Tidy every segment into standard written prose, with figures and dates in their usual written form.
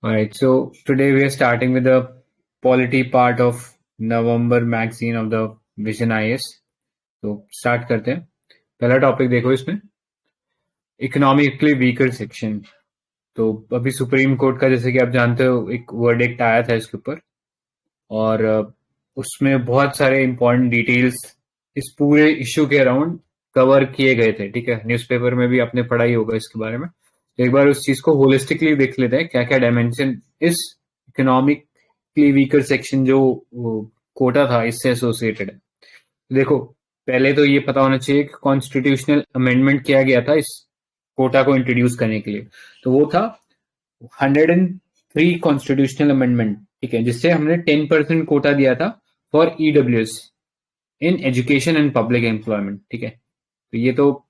Alright, so today we are starting with the polity part of November magazine of the Vision IS. तो start करते हैं. पहला topic देखो इसमें economically weaker section. तो अभी सुप्रीम कोर्ट का जैसे कि आप जानते हो एक वर्डिक्ट आया था इसके ऊपर और उसमें बहुत सारे इंपॉर्टेंट डिटेल्स इस पूरे इश्यू के अराउंड कवर किए गए थे. ठीक है, न्यूज़पेपर में भी आपने पढ़ा ही होगा इसके बारे में. तो एक बार उस चीज को होलिस्टिकली देख लेते हैं क्या क्या डायमेंशन इस इकोनॉमिकली वीकर सेक्शन जो कोटा था इससे एसोसिएटेड है. देखो, पहले तो ये पता होना चाहिए कि कॉन्स्टिट्यूशनल अमेंडमेंट किया गया था इस कोटा को इंट्रोड्यूस करने के लिए. तो वो था 103 कॉन्स्टिट्यूशनल अमेंडमेंट. ठीक है, जिससे हमने 10% कोटा दिया था for EWS in education and public employment. ठीक है, तो ये तो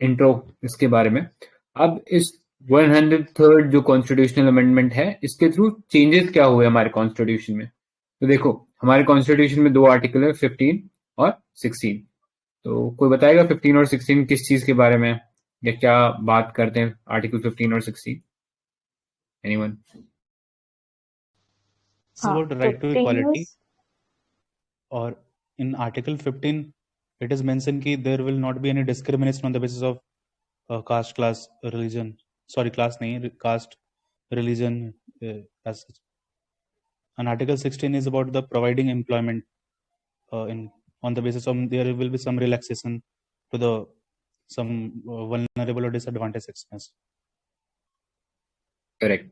इंट्रो इसके बारे में. अब इस 103rd जो कॉन्स्टिट्यूशनल अमेंडमेंट है इसके थ्रू चेंजेस क्या हुए हमारे कॉन्स्टिट्यूशन में. तो देखो, हमारे कॉन्स्टिट्यूशन में दो आर्टिकल है, 15 और 16. तो कोई बताएगा 15 और 16 किस चीज के बारे में या क्या बात करते हैं आर्टिकल 15 और 16? Anyone? It's about right to equality. Or in Article 15, it is mentioned that there will not be any discrimination on the basis of caste, class, religion. Sorry, class nahi, caste, religion as such. And Article 16 is about the providing employment on the basis of there will be some relaxation to the some vulnerable or disadvantaged sections. Correct.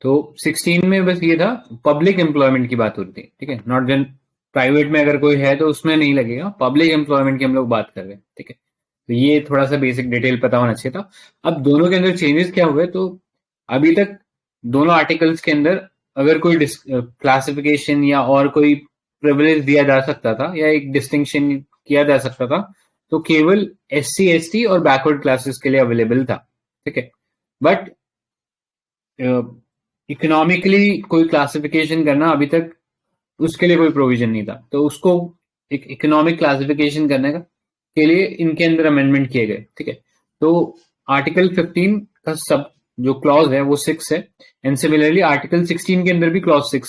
तो 16 में बस ये था public employment की बात होती है. ठीक है, नॉट जन प्राइवेट में अगर कोई है तो उसमें नहीं लगेगा, पब्लिक एम्प्लॉयमेंट की हम लोग बात कर रहे हैं. ठीक है, तो ये थोड़ा सा बेसिक डिटेल पता होना चाहिए था. अब दोनों के अंदर चेंजेस क्या हुए, तो अभी तक दोनों आर्टिकल्स के अंदर अगर कोई क्लासिफिकेशन या और कोई प्रिविलेज दिया जा सकता था या एक डिस्टिंक्शन किया जा सकता था तो केवल SC ST और बैकवर्ड क्लासेस के लिए अवेलेबल था. ठीक है, बट इकोनॉमिकली कोई क्लासिफिकेशन करना अभी तक उसके लिए कोई प्रोविजन नहीं था. तो उसको एक इकोनॉमिक क्लासिफिकेशन करने के लिए इनके अंदर अमेंडमेंट किए गए. ठीक है, तो आर्टिकल 15 का सब जो क्लॉज है वो 6 है एंड सिमिलरली आर्टिकल 16 के अंदर भी क्लॉज 6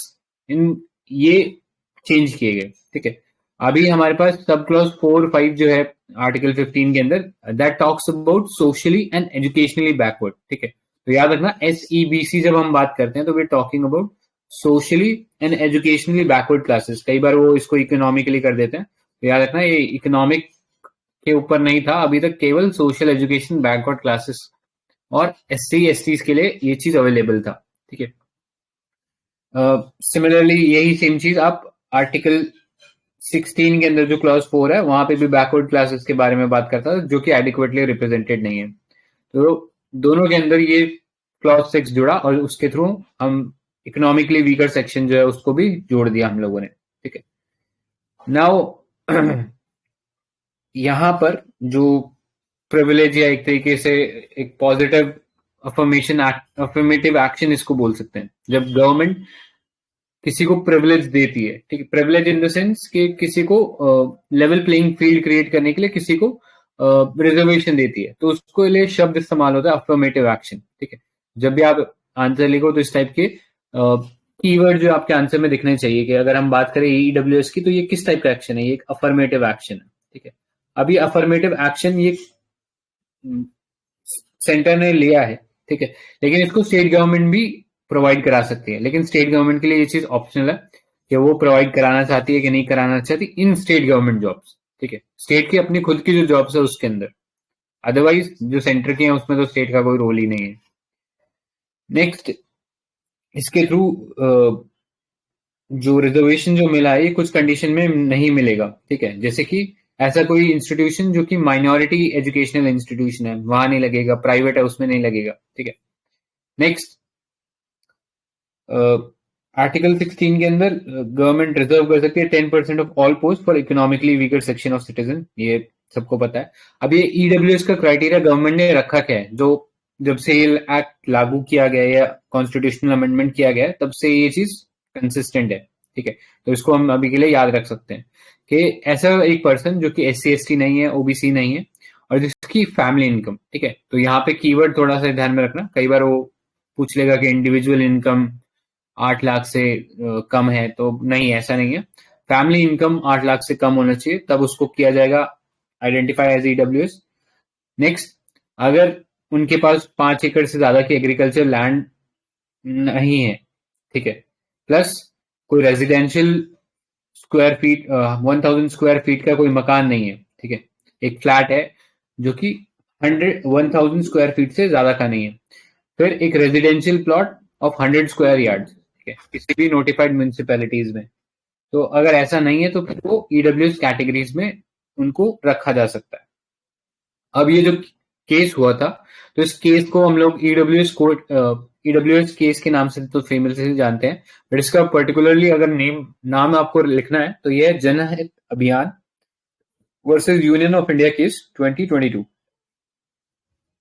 इन ये चेंज किए गए. ठीक है, अभी हमारे पास सब क्लॉज 4 5 जो है आर्टिकल 15 के अंदर that talks about socially and educationally backward. ठीक है, तो याद रखना SEBC जब हम बात करते हैं तो we talking about socially and educationally backward classes. कई बार वो इसको इकोनॉमिकली कर देते हैं, तो याद रखना ये इकोनॉमिक के ऊपर नहीं था अभी तक, केवल सोशल एजुकेशन बैकवर्ड क्लासेस और SC STs के लिए ये चीज अवेलेबल था. ठीक है, सिमिलरली यही सेम चीज आप आर्टिकल 16 के अंदर जो क्लॉज 4 है वहां पे भी बैकवर्ड क्लासेस के बारे में बात करता है जो कि एडिक्वेटली रिप्रेजेंटेड नहीं है. तो दोनों के अंदर ये क्लॉज 6 जुड़ा और उसके थ्रू हम इकोनॉमिकली वीकर सेक्शन जो है उसको भी जोड़ दिया हम लोगों ने. ठीक है, नाउ यहां पर जो प्रिविलेज या एक तरीके से एक पॉजिटिव अफर्मेटिव एक्शन इसको बोल सकते हैं जब गवर्नमेंट किसी को प्रिविलेज देती है. ठीक है, प्रिविलेज इन द सेंस कि किसी को लेवल प्लेइंग फील्ड क्रिएट करने के लिए किसी को रिजर्वेशन देती है, तो उसको लिए शब्द इस्तेमाल होता है अफर्मेटिव एक्शन. ठीक है, जब भी आप आंसर लिखो तो इस टाइप के कीवर्ड जो आपके आंसर में दिखने चाहिए कि अगर हम बात करें EWS की तो ये किस टाइप का एक्शन है, ये एक अफर्मेटिव एक्शन है. ठीक है, अभी अफर्मेटिव एक्शन ये सेंटर ने लिया है. ठीक है, लेकिन इसको स्टेट गवर्नमेंट भी प्रोवाइड करा सकती है, लेकिन स्टेट गवर्नमेंट के लिए ये चीज ऑप्शनल है कि वो प्रोवाइड कराना चाहती है कि नहीं कराना चाहती इन स्टेट गवर्नमेंट जॉब्स. ठीक है, स्टेट की अपनी खुद की जो जॉब्स है उसके अंदर, अदरवाइज जो सेंटर की है उसमें तो स्टेट का कोई रोल ही नहीं है. नेक्स्ट, इसके थ्रू जो रिजर्वेशन जो मिला है ये कुछ कंडीशन में नहीं मिलेगा. ठीक है, जैसे कि ऐसा कोई इंस्टीट्यूशन जो कि माइनॉरिटी एजुकेशनल इंस्टीट्यूशन है वहां नहीं लगेगा, प्राइवेट है उसमें नहीं लगेगा. ठीक है, नेक्स्ट आर्टिकल 16 के अंदर गवर्नमेंट रिजर्व कर सकती है 10% of all post for economically weaker section of citizen. ये सबको पता है. अब ये EWS का क्राइटेरिया गवर्नमेंट ने रखा क्या है, जो जब सेल एक्ट लागू किया गया या कॉन्स्टिट्यूशनल अमेंडमेंट किया गया तब से ये चीज कंसिस्टेंट है. ठीक है, तो इसको हम अभी के लिए याद रख सकते हैं कि ऐसा एक पर्सन जो कि SC ST नहीं है, OBC नहीं है और जिसकी फैमिली इनकम. ठीक है, तो यहाँ पे कीवर्ड थोड़ा सा ध्यान में रखना, कई बार वो पूछ लेगा कि इंडिविजुअल इनकम 8 लाख से कम है, तो नहीं, ऐसा नहीं है। फैमिली इनकम 8 लाख से कम होना चाहिए, तब उसको किया जाएगा आइडेंटिफाई एज ईडब्ल्यूएस। नेक्स्ट, अगर उनके पास 5 एकड़ से ज्यादा की एग्रीकल्चर लैंड नहीं है, ठीक है, प्लस कोई residential square feet 1000 square feet का कोई मकान नहीं है, ठीक है, एक फ्लैट है जो कि 1000 स्क्वायर फीट से ज्यादा का नहीं है, फिर एक residential plot of 100 square yard, ठीक है, किसी भी नोटिफाइड म्यूनिसिपैलिटीज में। तो अगर ऐसा नहीं है तो फिर वो ईडब्ल्यूएस कैटेगरीज में उनको रखा जा सकता है। अब ये जो केस हुआ था, तो इस केस को हम लोग ईडब्ल्यूएस कोर्ट, ईडब्ल्यूएस केस के नाम से तो फेमसली जानते हैं, बट इसका पर्टिकुलरली अगर नाम आपको लिखना है तो यह जनहित अभियान versus union of India case 2022,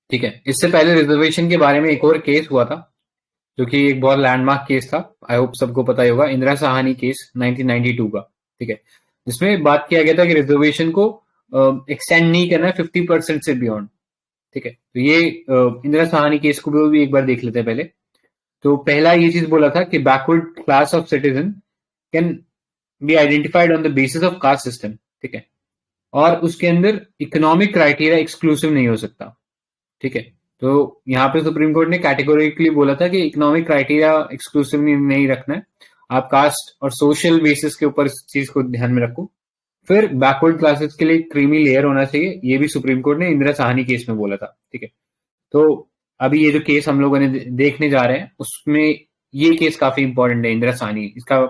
ठीक है। इससे पहले रिजर्वेशन के बारे में एक और केस हुआ था जो कि एक बहुत लैंडमार्क केस था, आई होप सबको पता ही होगा, इंदिरा साहनी केस 1992 का, ठीक है, जिसमें बात किया गया था कि रिजर्वेशन को एक्सटेंड नहीं करना है 50% से बियॉन्ड, ठीक है। तो ये इंदिरा साहनी केस को भी एक बार देख लेते हैं पहले। तो पहला ये चीज बोला था कि backward class of citizen can be identified on the basis of caste system, ठीक है, और उसके अंदर इकोनॉमिक क्राइटेरिया एक्सक्लूसिव नहीं हो सकता, ठीक है। तो यहाँ पे सुप्रीम कोर्ट ने कैटेगोरिकली बोला था कि इकोनॉमिक क्राइटेरिया एक्सक्लूसिव नहीं रखना है, आप कास्ट और सोशल बेसिस के ऊपर इस चीज को ध्यान में रखो। फिर बैकवर्ड क्लासेस के लिए क्रीमी लेयर होना चाहिए, ये भी सुप्रीम कोर्ट ने इंदिरा साहनी केस में बोला था, ठीक है। तो अभी ये जो केस हम लोगों ने देखने जा रहे हैं उसमें ये केस काफी इंपॉर्टेंट है, इंदिरा साहनी, इसका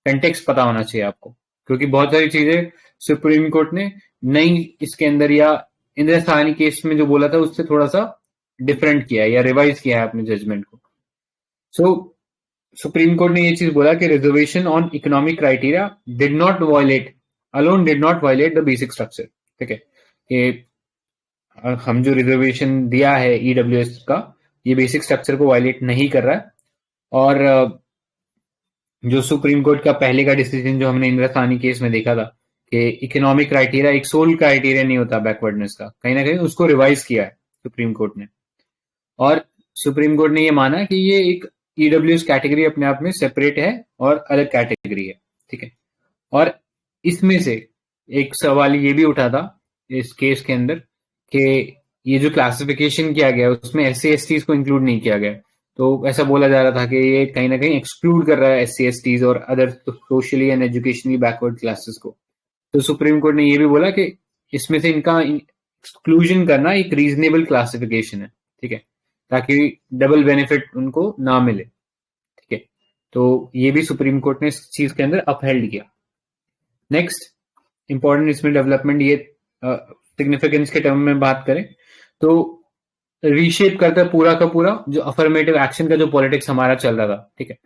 कंटेक्स्ट पता होना चाहिए आपको, क्योंकि बहुत सारी चीजें सुप्रीम कोर्ट ने नई इसके अंदर या इंदिरा साहनी केस में जो बोला था उससे थोड़ा सा डिफरेंट किया है या रिवाइज किया है अपने जजमेंट को। सो सुप्रीम कोर्ट ने ये चीज बोला कि reservation on economic criteria did not violate the basic structure, ठीक है, कि हम जो रिजर्वेशन दिया है ईडब्ल्यूएस का, ये बेसिक स्ट्रक्चर को वायलेट नहीं कर रहा है। और जो सुप्रीम कोर्ट का पहले का डिसीजन जो हमने इंदिरा साहनी केस में देखा था कि इकोनॉमिक क्राइटेरिया एक सोल क्राइटेरिया नहीं होता बैकवर्डनेस का, कहीं ना कहीं उसको रिवाइज किया है सुप्रीम कोर्ट ने, और सुप्रीम कोर्ट ने ये माना कि ये एक ईडब्ल्यूएस कैटेगरी अपने आप में सेपरेट है और अलग कैटेगरी है, ठीक है। और इसमें से एक सवाल ये भी उठा था इस केस के अंदर कि ये जो क्लासिफिकेशन किया गया उसमें एससी एसटीज को इंक्लूड नहीं किया गया, तो ऐसा बोला जा रहा था कि ये कहीं ना कहीं एक्सक्लूड कर रहा है एससी एसटीज और other socially and educationally backward classes को। तो सुप्रीम कोर्ट ने ये भी बोला कि इसमें से इनका एक्सक्लूजन करना एक रीजनेबल क्लासिफिकेशन है, ठीक है, ताकि डबल बेनिफिट उनको ना मिले, ठीक है। तो ये भी सुप्रीम कोर्ट ने इस चीज के अंदर अपहेल्ड किया। नेक्स्ट इंपॉर्टेंट इसमें डेवलपमेंट, ये सिग्निफिकेंस के टर्म में बात करें तो रीशेप करता है पूरा का पूरा जो अफर्मेटिव एक्शन का जो पॉलिटिक्स हमारा चल रहा था, ठीक है।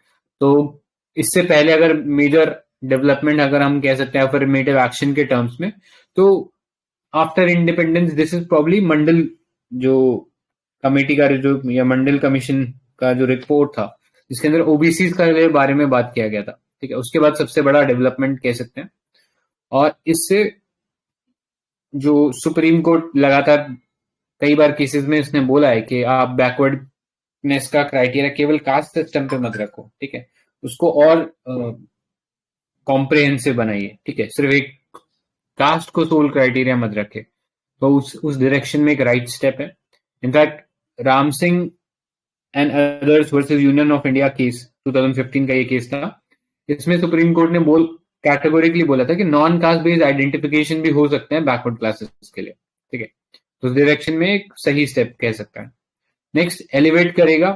तो इससे पहले अगर मेजर डेवलपमेंट अगर हम कह सकते हैं अफर्मेटिव एक्शन के टर्म्स में, तो after independence this is probably Mandal जो कमेटी का जो या मंडल कमीशन का जो रिपोर्ट था जिसके अंदर ओबीसी के बारे में बात किया गया था, ठीक है, उसके बाद सबसे बड़ा डेवलपमेंट कह सकते हैं। और इससे जो सुप्रीम कोर्ट लगातार कई बार केसेस में इसने बोला है कि आप बैकवर्डनेस का क्राइटेरिया केवल कास्ट सिस्टम पे मत रखो, ठीक है, उसको और कॉम्प्रिहेंसिव बनाइए, ठीक है, सिर्फ एक कास्ट को सोल क्राइटेरिया मत रखे। तो उस डायरेक्शन में एक राइट स्टेप है। In fact Ram Singh and others versus union of India case 2015 का ये केस था, इसमें सुप्रीम कोर्ट ने कैटेगोरिकली बोला था कि नॉन कास्ट बेस्ड आइडेंटिफिकेशन भी हो सकते हैं बैकवर्ड क्लासेस के लिए, ठीक है, तो उस डायरेक्शन में एक सही स्टेप कह सकता है। नेक्स्ट, एलिवेट करेगा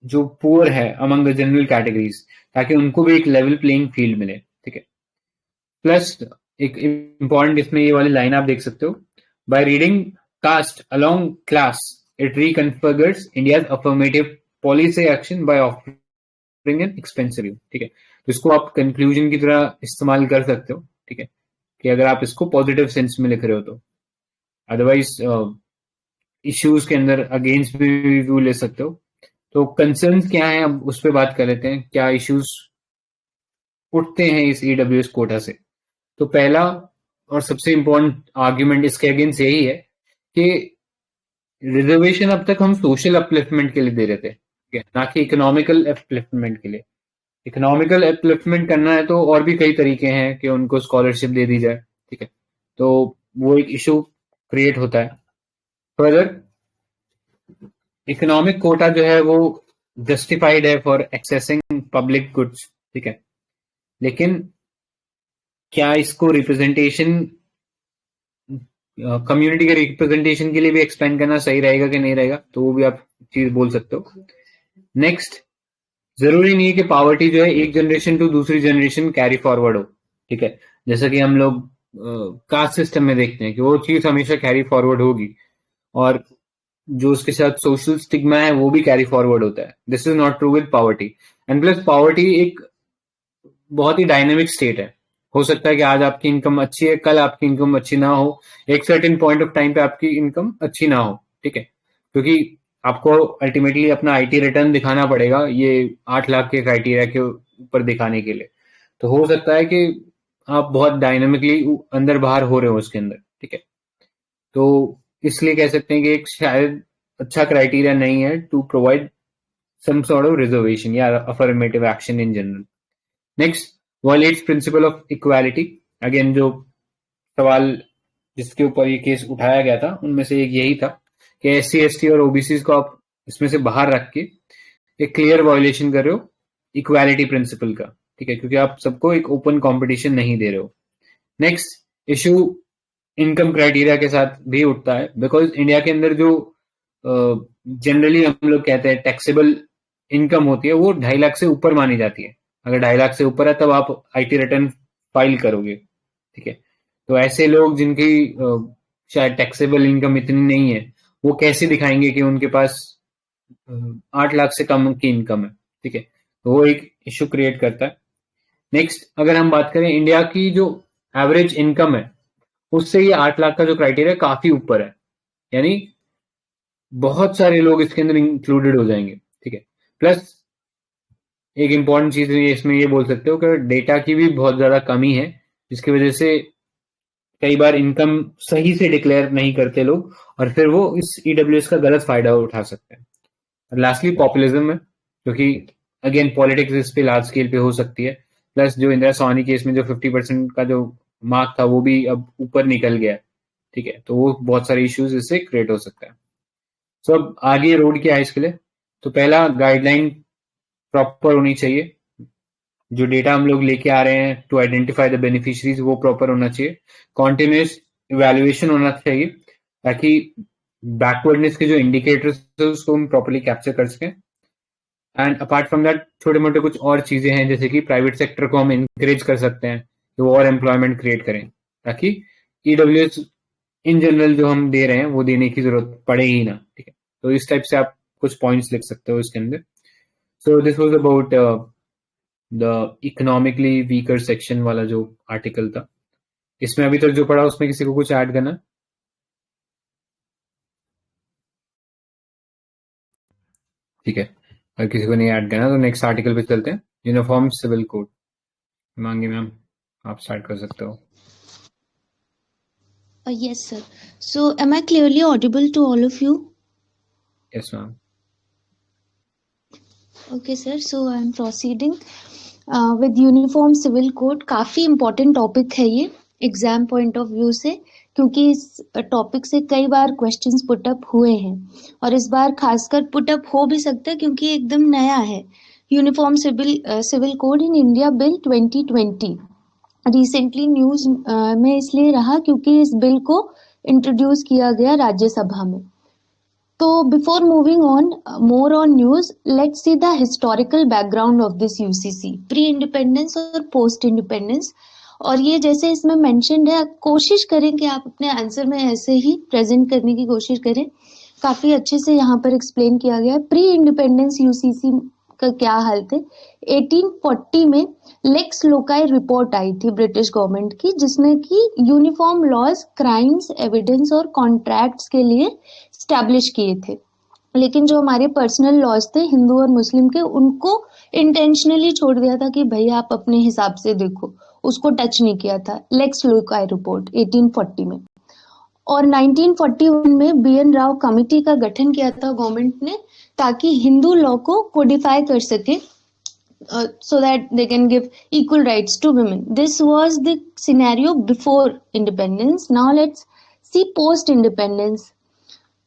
जो पुअर है अमंग द जनरल कैटेगरीज ताकि उनको भी एक लेवल प्लेइंग फील्ड मिले, ठीक है। प्लस एक इंपॉर्टेंट इसमें ये वाली लाइन आप देख सकते हो, by reading caste along class it reconfigures India's affirmative policy action by offering an expensive, ठीक है, तो इसको आप कंक्लूजन की तरह इस्तेमाल कर सकते हो, ठीक है, कि अगर आप इसको पॉजिटिव सेंस में लिख रहे हो तो। अदरवाइज इश्यूज के अंदर अगेंस्ट भी व्यू ले सकते हो। तो कंसर्न्स क्या है अब उस पर बात कर लेते हैं, क्या इश्यूज उठते हैं इस ईडब्ल्यूएस कोटा से। तो पहला और सबसे इंपॉर्टेंट आर्ग्यूमेंट इसके अगेंस्ट यही है कि रिजर्वेशन अब तक हम सोशल अपलिफ्टमेंट के लिए दे रहे थे, ना कि इकोनॉमिकल अपलिफ्टमेंट के लिए। इकोनॉमिकल अपलिफ्टमेंट करना है तो और भी कई तरीके हैं कि उनको स्कॉलरशिप दे दी जाए, ठीक है, तो वो एक इशू क्रिएट होता है। फर्दर इकोनॉमिक कोटा जो है वो जस्टिफाइड है फॉर एक्सेसिंग पब्लिक गुड्स, ठीक है, लेकिन क्या इसको रिप्रेजेंटेशन कम्युनिटी के रिप्रेजेंटेशन के लिए भी एक्सपेंड करना सही रहेगा कि नहीं रहेगा, तो वो भी आप चीज बोल सकते हो। नेक्स्ट, जरूरी नहीं है कि पावर्टी जो है एक जनरेशन टू दूसरी जनरेशन कैरी फॉरवर्ड हो, ठीक है, जैसा कि हम लोग कास्ट सिस्टम में देखते हैं कि वो चीज हमेशा कैरी फॉरवर्ड होगी, और जो उसके साथ सोशल स्टिग्मा है वो भी कैरी फॉरवर्ड होता है। This is not true with poverty. And plus poverty एक बहुत ही डायनेमिक स्टेट है। हो सकता है कि आज आपकी इनकम अच्छी है, कल आपकी इनकम अच्छी ना हो, एक सर्टेन पॉइंट ऑफ टाइम पे आपकी इनकम अच्छी ना हो, ठीक है, क्योंकि आपको अल्टीमेटली अपना आईटी रिटर्न दिखाना पड़ेगा ये 8 लाख के क्राइटेरिया के ऊपर दिखाने के लिए। तो हो सकता है कि आप बहुत डायनेमिकली अंदर बाहर हो रहे हो उसके अंदर, ठीक है, तो इसलिए कह सकते हैं कि एक शायद अच्छा क्राइटेरिया नहीं है to provide some sort of reservation या affirmative action in general. Next, violates principle of equality. Again जो सवाल जिसके ऊपर ये केस उठाया गया था उनमें से एक यही था कि SC ST और OBC को आप इसमें से बाहर रख के एक क्लियर वायोलेशन कर रहे हो इक्वालिटी प्रिंसिपल का, ठीक है, क्योंकि आप सबको एक ओपन कंपटीशन नहीं दे रहे हो। नेक्स्ट इशू इनकम क्राइटेरिया के साथ भी उठता है, बिकॉज इंडिया के अंदर जो जनरली हम लोग कहते हैं टैक्सेबल इनकम होती है वो 2.5 लाख से ऊपर मानी जाती है। अगर 2.5 लाख से ऊपर है तब आप आईटी रिटर्न फाइल करोगे, ठीक है, तो ऐसे लोग जिनकी शायद टैक्सेबल इनकम इतनी नहीं है वो कैसे दिखाएंगे कि उनके पास 8 लाख से कम की इनकम है, ठीक है, तो वो एक इशू क्रिएट करता है। नेक्स्ट, अगर हम बात करें इंडिया की जो एवरेज इनकम है उससे ये 8 लाख का जो क्राइटेरिया काफी ऊपर है, यानी बहुत सारे लोग इसके अंदर इंक्लूडेड हो जाएंगे, ठीक है। प्लस एक इंपॉर्टेंट चीज इसमें ये बोल सकते हो कि डेटा की भी बहुत ज्यादा कमी है, जिसकी वजह से कई बार इनकम सही से डिक्लेयर नहीं करते लोग और फिर वो इस EWS का गलत फायदा उठा सकते हैं। लास्टली पॉपुलिज्म है, क्योंकि अगेन पॉलिटिक्स इस पे लार्ज स्केल पे हो सकती है। प्लस जो इंदिरा सोनी केस में जो 50% का जो मार्क था वो भी अब ऊपर निकल गया, ठीक है, तो वो बहुत सारे इश्यूज इससे क्रिएट हो सकता है। सो अब आगे रोड क्या है इसके लिए, तो पहला गाइडलाइन प्रॉपर होनी चाहिए, जो डेटा हम लोग लेके आ रहे हैं टू आइडेंटिफाई द बेनिफिशियरीज वो प्रॉपर होना चाहिए। कॉन्टिन्यूस इवैल्यूएशन होना चाहिए ताकि बैकवर्डनेस के जो इंडिकेटर्स है उसको हम प्रॉपर्ली कैप्चर कर सकें। एंड अपार्ट फ्रॉम दैट छोटे मोटे कुछ और चीजें हैं, जैसे कि प्राइवेट सेक्टर को हम इंकरेज कर सकते हैं कि वो और एम्प्लॉयमेंट क्रिएट करें, ताकि EWS इन जनरल जो हम दे रहे हैं वो देने की जरूरत पड़े ही ना, ठीक है, तो इस टाइप से आप कुछ पॉइंट्स लिख सकते हो इसके अंदर। So this was about the economically weaker section वाला जो आर्टिकल था। इसमें अभी तक जो पढ़ा उसमें किसी को कुछ ऐड करना? ठीक है, अगर किसी को नहीं ऐड करना तो नेक्स्ट आर्टिकल पे चलते हैं, यूनिफॉर्म सिविल कोड। मांगी मैम आप स्टार्ट कर सकते हो। Yes, sir. So, am I clearly audible to all of you? Yes ma'am. Okay, sir. So, I am proceeding with Uniform Civil Code. काफ़ी important topic है ये एग्जाम पॉइंट ऑफ व्यू से, क्योंकि इस टॉपिक से कई बार क्वेश्चंस पुटअप हुए हैं और इस बार खासकर पुटअप हो भी सकता है क्योंकि एकदम नया है। Uniform civil code in India bill 2020 recently news में इसलिए रहा क्योंकि इस बिल को इंट्रोड्यूस किया गया राज्यसभा में। तो before moving on more on news, let's see the historical background of this UCC, pre independence और पोस्ट इंडिपेंडेंस। और ये जैसे इसमें मेंशन्ड है, कोशिश करें कि आप अपने आंसर में ऐसे ही प्रेजेंट करने की कोशिश करें। काफी अच्छे से यहाँ पर एक्सप्लेन किया गया है। प्री इंडिपेंडेंस यूसीसी का क्या हाल थे। 1840 में लेक्स लोकाई रिपोर्ट आई थी ब्रिटिश गवर्नमेंट की, जिसमें कि यूनिफॉर्म लॉज क्राइम्स, एविडेंस और कॉन्ट्रैक्ट्स के लिए स्टैब्लिश किए थे। लेकिन जो हमारे पर्सनल लॉज थे हिंदू और मुस्लिम के, उनको इंटेंशनली छोड़ दिया था कि भाई आप अपने हिसाब से देखो, उसको टच नहीं किया था। लेक्स लोकाई रिपोर्ट 1840 में। और 1941 में BN राव कमेटी का गठन किया था गवर्नमेंट ने, ताकि हिंदू लॉ को कोडिफाई कर सके, so that they can give equal rights to women. This was the scenario before independence. Now let's see post independence.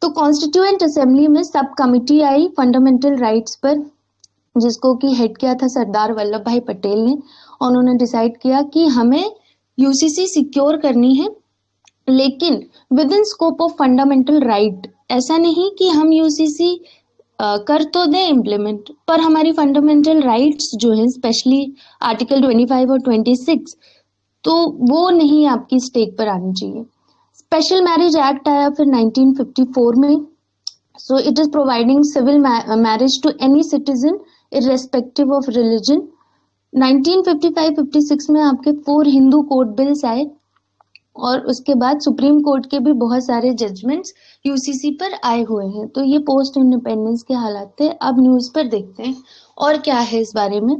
तो कॉन्स्टिट्यूएंट असेंबली में सब कमिटी आई फंडामेंटल राइट्स पर, जिसको कि हेड किया था सरदार वल्लभ भाई पटेल ने। उन्होंने डिसाइड किया कि हमें यूसीसी सिक्योर करनी है, लेकिन with in scope of fundamental right. ऐसा नहीं कि हम यूसीसी कर तो दें इम्प्लीमेंट, पर हमारी फंडामेंटल राइट्स जो है, स्पेशली आर्टिकल 25 और 26, तो वो नहीं आपकी स्टेक पर आनी चाहिए। स्पेशल मैरिज एक्ट आया फिर 1954 में। So it is providing civil marriage to any citizen irrespective of religion. 1955-56 में आपके 4 हिंदू कोड बिल्स आए, और उसके बाद सुप्रीम कोर्ट के भी बहुत सारे जजमेंट्स यूसीसी पर आए हुए हैं। तो ये पोस्ट इंडिपेंडेंस के हालात थे। अब न्यूज पर देखते हैं और क्या है इस बारे में।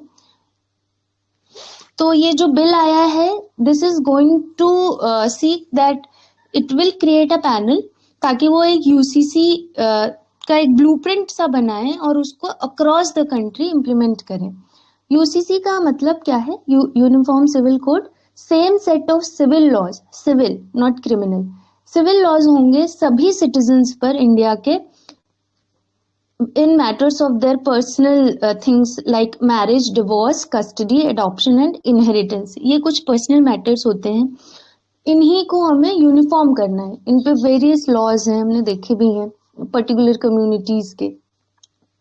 तो ये जो बिल आया है, this is going to seek that it will create a panel, ताकि वो एक यूसीसी का एक ब्लूप्रिंट सा बनाए और उसको अक्रॉस द कंट्री इम्प्लीमेंट करें। यूसीसी का मतलब क्या है? Uniform civil code, same set of civil laws, civil not criminal, civil laws होंगे सभी सिटीजन्स पर इंडिया के in matters of their personal things like marriage, divorce, custody, adoption and inheritance. ये कुछ पर्सनल मैटर्स होते हैं, इन्हीं को हमें यूनिफॉर्म करना है। इन पे वेरियस लॉज हैं, हमने देखे भी हैं पर्टिकुलर कम्युनिटीज के,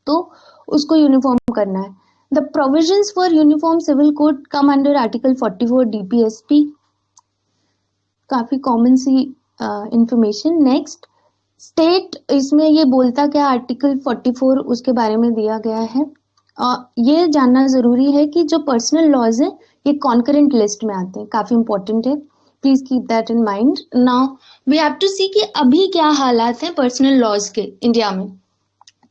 तो उसको यूनिफॉर्म करना है। The provisions for Uniform Civil Code come under Article 44 DPSP. काफी कॉमन सी इंफॉर्मेशन। नेक्स्ट, स्टेट, इसमें ये बोलता क्या, आर्टिकल 44 उसके बारे में दिया गया है। ये जानना जरूरी है कि जो पर्सनल लॉज है ये कॉन्करेंट लिस्ट में आते हैं, काफी इंपॉर्टेंट है, please keep that in mind. Now we have to see कि अभी क्या हालात हैं पर्सनल लॉज के इंडिया में।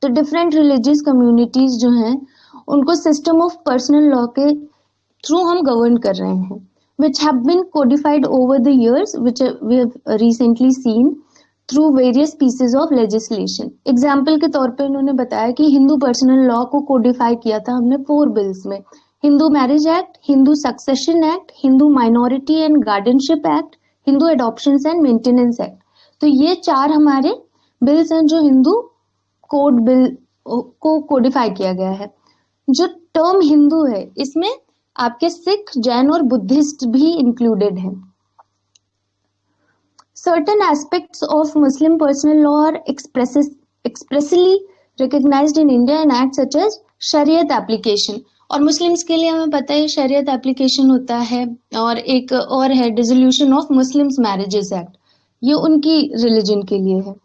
तो डिफरेंट रिलीजियस कम्युनिटीज जो हैं उनको सिस्टम ऑफ पर्सनल लॉ के थ्रू हम गवर्न कर रहे हैं, which have been codified over the years, which we have recently seen through various pieces of legislation. Example के तौर पे उन्होंने बताया कि हिंदू पर्सनल लॉ को कोडिफाई किया था हमने 4 बिल्स में, Hindu marriage act, Hindu succession act, Hindu minority and guardianship act, Hindu adoptions and maintenance act. तो ये 4 हमारे बिल्स हैं जो हिंदू कोड बिल को कोडिफाई किया गया है। जो टर्म हिंदू है इसमें आपके सिख, जैन और बुद्धिस्ट भी इंक्लूडेड हैं। Certain aspects of Muslim personal law are expressly recognized in India in acts such as शरीयत एप्लीकेशन। और मुस्लिम्स के लिए हमें पता है शरीयत एप्लीकेशन होता है, और एक और है dissolution of Muslims marriages act, ये उनकी रिलीजन के लिए है।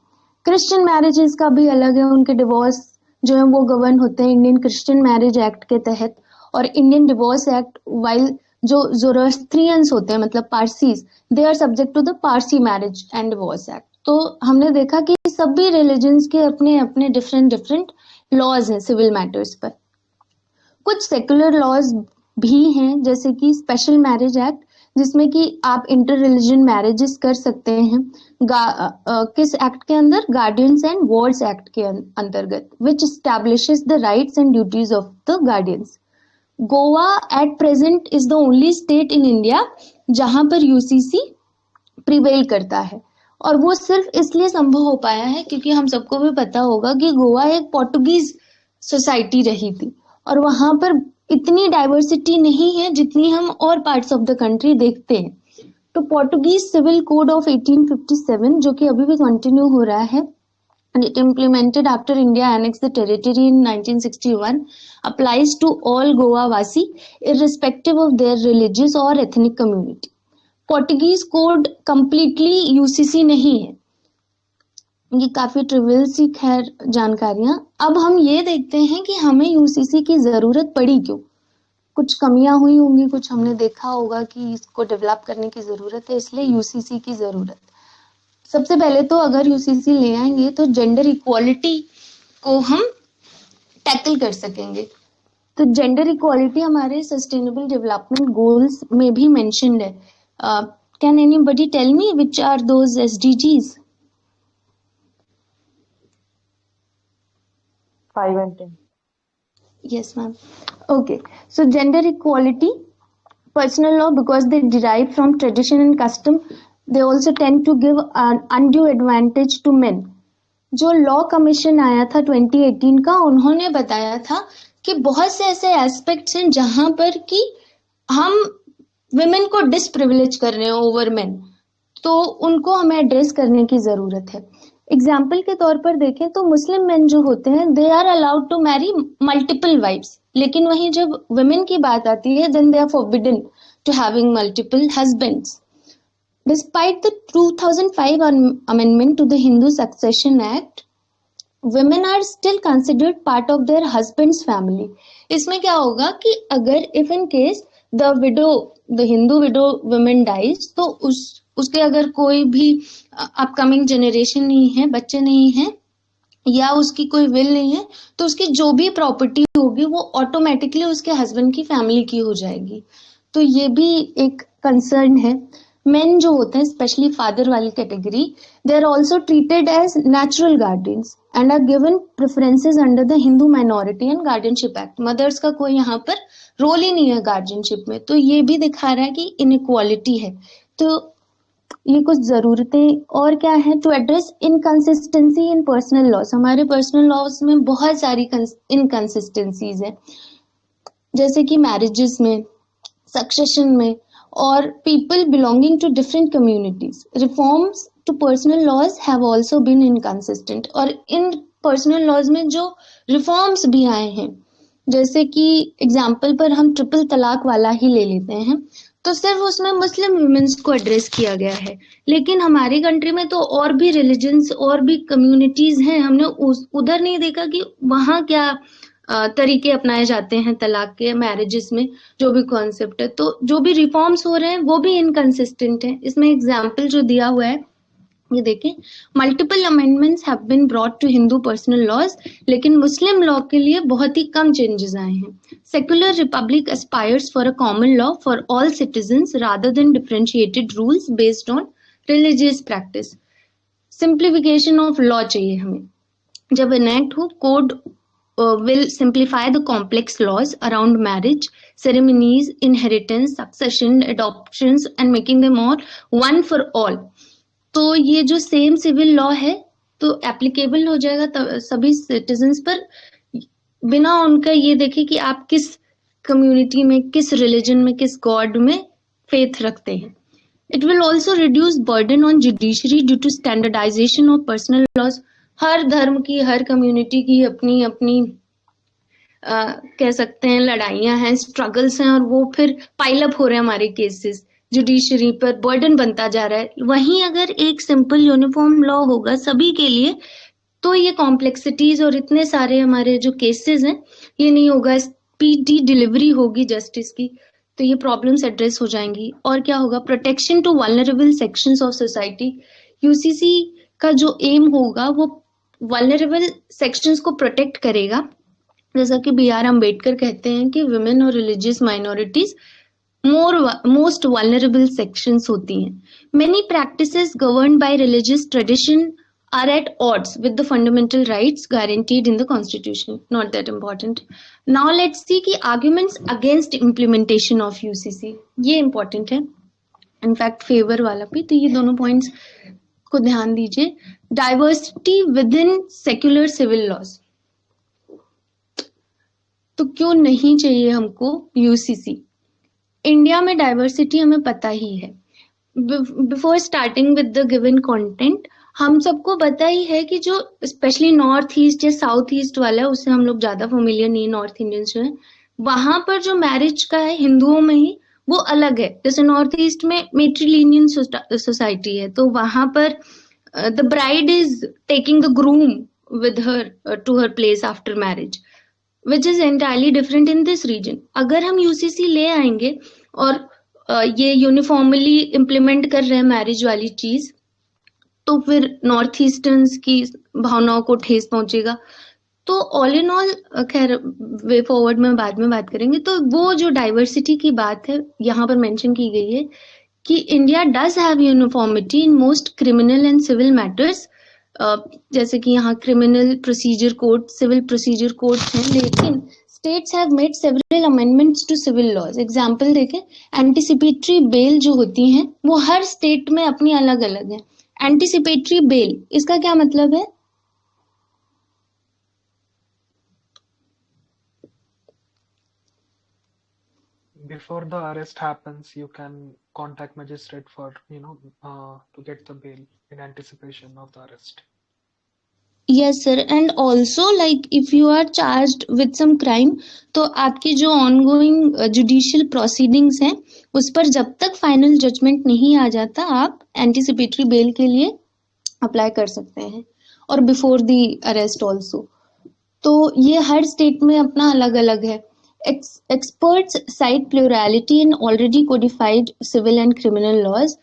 क्रिश्चियन मैरिजेस का भी अलग है, उनके डिवोर्स जो है वो गवर्न होते हैं इंडियन क्रिश्चियन मैरिज एक्ट के तहत, और इंडियन डिवोर्स एक्ट, वाइल जो ज़ोरोस्ट्रियंस होते हैं मतलब Parsis, they are subject to the Parsi marriage and divorce act. तो हमने देखा कि सभी रिलीजन्स के अपने अपने डिफरेंट लॉज हैं सिविल मैटर्स पर। कुछ सेकुलर लॉज भी हैं, जैसे कि स्पेशल मैरिज एक्ट, जिसमें कि आप इंटर रिलीजन मैरिजेस कर सकते हैं। किस एक्ट के अंदर? गार्डियंस एंड वार्ड्स एक्ट के अंतर्गत, which establishes the rights and duties of the guardians. Goa at present is the only state in India जहां पर यूसीसी प्रिवेल करता है, और वो सिर्फ इसलिए संभव हो पाया है क्योंकि हम सबको भी पता होगा कि गोवा एक पोर्टुगीज सोसाइटी रही थी, और वहां पर इतनी डाइवर्सिटी नहीं है जितनी हम और पार्ट्स ऑफ द कंट्री देखते हैं। तो पोर्टुगीज सिविल कोड ऑफ 1857 जो कि अभी भी कंटिन्यू हो रहा है, and it implemented after India annexed the territory in 1961, applies to all Goa Vasi irrespective of their religious or ethnic community. Portuguese code completely UCC नहीं है, ये काफी ट्रिवियल सी खैर जानकारियां। अब हम ये देखते हैं कि हमें यूसीसी की जरूरत पड़ी क्यों। कुछ कमियां हुई होंगी, कुछ हमने देखा होगा कि इसको डेवलप करने की जरूरत है, इसलिए यूसीसी की जरूरत। सबसे पहले तो अगर यूसीसी ले आएंगे तो जेंडर इक्वालिटी को हम टैकल कर सकेंगे। तो जेंडर इक्वालिटी हमारे सस्टेनेबल डेवलपमेंट गोल्स में भी मेंशन्ड है। Can anybody tell me which are those SDGs? 5 and 10. Yes, ma'am. Okay. So gender equality, personal law, because they derive from tradition and custom, they also tend to give an undue advantage to men. जो law commission आया था 2018 का, उन्होंने बताया था कि बहुत से ऐसे एस्पेक्ट्स हैं जहां पर कि हम विमेन को डिसप्रिविलेज कर रहे हैं ओवर मेन, तो उनको हमें एड्रेस करने की जरूरत है. एग्जाम्पल के तौर पर देखें तो मुस्लिम मेन जो होते हैं they are allowed to marry multiple wifes, लेकिन वहीं जब वुमेन की बात आती है then they are forbidden to having multiple husbands. Despite the 2005 amendment to the Hindu Succession Act, women are still considered part of their husband's family. इसमें क्या होगा कि अगर if in case the Hindu widow woman dies, तो उसके अगर कोई भी अपकमिंग जनरेशन नहीं है, बच्चे नहीं है, या उसकी कोई विल नहीं है, तो उसकी जो भी प्रॉपर्टी होगी वो ऑटोमेटिकली उसके हस्बैंड की फैमिली की हो जाएगी. तो ये भी एक कंसर्न है. मेन जो होते हैं स्पेशली फादर वाली category, they are also treated as natural guardians and are given preferences under the Hindu minority and guardianship act. Mothers का कोई यहाँ पर रोल ही नहीं है गार्डियनशिप में, तो ये भी दिखा रहा है कि इनइक्वालिटी है. तो ये कुछ जरूरतें और क्या है to address inconsistency in personal laws. हमारे पर्सनल लॉस में बहुत सारी इनकंसिस्टेंसीज है, जैसे कि मैरिजेस में, सक्सेशन में, और people belonging to different communities. Reforms to personal laws have also been inconsistent. और इन personal laws में जो reforms भी आए हैं, जैसे कि एग्जाम्पल पर हम ट्रिपल तलाक वाला ही ले लेते हैं, तो सिर्फ उसमें मुस्लिम वुमेन्स को एड्रेस किया गया है, लेकिन हमारी कंट्री में तो और भी रिलीजन्स और भी कम्युनिटीज हैं. हमने उधर नहीं देखा कि वहाँ क्या तरीके अपनाए जाते हैं तलाक के, मैरिजेस में जो भी कॉन्सेप्ट है. तो जो भी रिफॉर्म्स हो रहे हैं वो भी इनकंसिस्टेंट है. इसमें एग्जाम्पल जो दिया हुआ है ये देखें, multiple amendments have been brought to Hindu personal laws, लेकिन मुस्लिम लॉ के लिए बहुत ही कम चेंजेस आए हैं. Secular Republic aspires for a common law for all citizens rather than differentiated rules based on religious practice. Simplification of law चाहिए हमें. जब enact हो, code will simplify the complex laws around marriage, ceremonies, inheritance, succession, adoptions and making them all one for all. तो ये जो same civil law है तो applicable हो जाएगा सभी सिटीजन्स पर, बिना उनका ये देखे कि आप किस कम्युनिटी में, किस रिलीजन में, किस गॉड में फेथ रखते हैं. It will also reduce burden on judiciary due to standardization of personal laws. हर धर्म की, हर कम्युनिटी की अपनी अपनी कह सकते हैं लड़ाइयां हैं, स्ट्रगल्स हैं, और वो फिर पाइल अप हो रहे हैं हमारे केसेस, जुडिशरी पर बर्डन बनता जा रहा है. वहीं अगर एक सिंपल यूनिफॉर्म लॉ होगा सभी के लिए तो ये कॉम्प्लेक्सिटीज और इतने सारे हमारे जो केसेस हैं ये नहीं होगा, स्पीडी डिलीवरी होगी जस्टिस की, तो ये प्रॉब्लम्स एड्रेस हो जाएंगी. और क्या होगा, protection to vulnerable sections of society. UCC का जो एम होगा वो वल्नरेबल सेक्शंस को प्रोटेक्ट करेगा, जैसा कि बी आर अम्बेडकर कहते हैं कि वुमेन और religious minorities most vulnerable sections होती हैं. Many practices governed bye religious tradition are at odds with the fundamental rights guaranteed in the constitution. Not that important. Now let's see कि arguments against implementation of UCC. ये important है. In fact favor वाला भी. तो ये दोनों points को ध्यान दीजिए. Diversity within secular civil laws. तो क्यों नहीं चाहिए हमको UCC? इंडिया में डाइवर्सिटी हमें पता ही है. Before starting with the given content, हम सबको पता ही है कि जो स्पेशली नॉर्थ ईस्ट या साउथ ईस्ट वाला है उससे हम लोग ज्यादा फेमिलियर नहीं, नॉर्थ इंडियंस जो है वहां पर जो मैरिज का है हिंदुओं में ही वो अलग है. जैसे नॉर्थ ईस्ट में मेट्रीलिनियन सोसाइटी है, तो वहां पर the bride is taking the groom with her to her place after marriage, which is entirely different in this region. अगर हम यूसीसी ले आएंगे और ये यूनिफॉर्मली इम्प्लीमेंट कर रहे हैं मैरिज वाली चीज, तो फिर नॉर्थ ईस्टर्न्स की भावनाओं को ठेस पहुंचेगा. तो ऑल इन ऑल, खैर वे फॉरवर्ड में बाद में बात करेंगे. तो वो जो डाइवर्सिटी की बात है यहाँ पर मेंशन की गई है कि India does have uniformity in most criminal and civil matters जैसे कि यहाँ criminal procedure code, civil procedure code हैं, लेकिन states have made several amendments to civil laws. Example देखें, एंटीसिपेटरी बेल जो होती हैं वो हर स्टेट में अपनी अलग अलग है। एंटीसिपेटरी बेल, इसका क्या मतलब है? Before the arrest happens, you can contact magistrate for to get the bail in anticipation of the arrest. Yes sir, and also like if you are charged with some crime, तो आपकी जो ongoing judicial proceedings हैं उस पर जब तक final judgment नहीं आ जाता, आप anticipatory bail के लिए अप्लाई कर सकते हैं, और बिफोर दी अरेस्ट ऑल्सो। तो ये हर स्टेट में अपना अलग अलग है। Experts cite plurality in already codified civil and criminal laws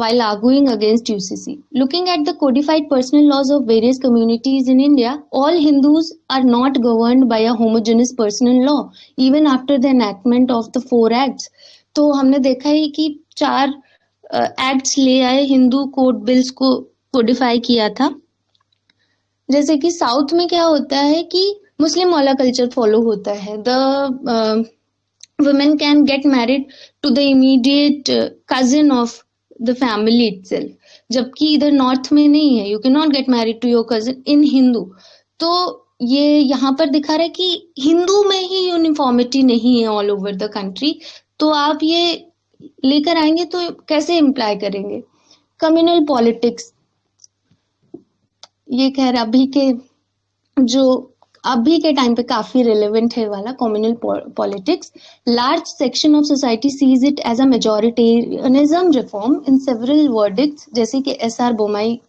while arguing against UCC. Looking at the codified personal laws of various communities in India, all Hindus are not governed by a homogeneous personal law, even after the enactment of the 4 acts. तो हमने देखा है कि 4 acts ले आए, Hindu code bills को codify किया था। जैसे कि साउथ में क्या होता है कि मुस्लिम वाला कल्चर फॉलो होता है। The women can get married to the immediate cousin of the family itself, जबकि इधर नॉर्थ में नहीं है, you can not get married to your cousin in Hindu. तो ये यहाँ पर दिखा रहा है कि हिंदू में ही यूनिफॉर्मिटी नहीं है ऑल ओवर द कंट्री। तो आप ये लेकर आएंगे तो कैसे इम्प्लाई करेंगे? कम्युनल पॉलिटिक्स, ये खैर अभी के टाइम पे काफी रिलेवेंट है वाला communal politics. Large section of society sees it as a majoritarianism reform in several verdicts, जैसे कि SR Bommai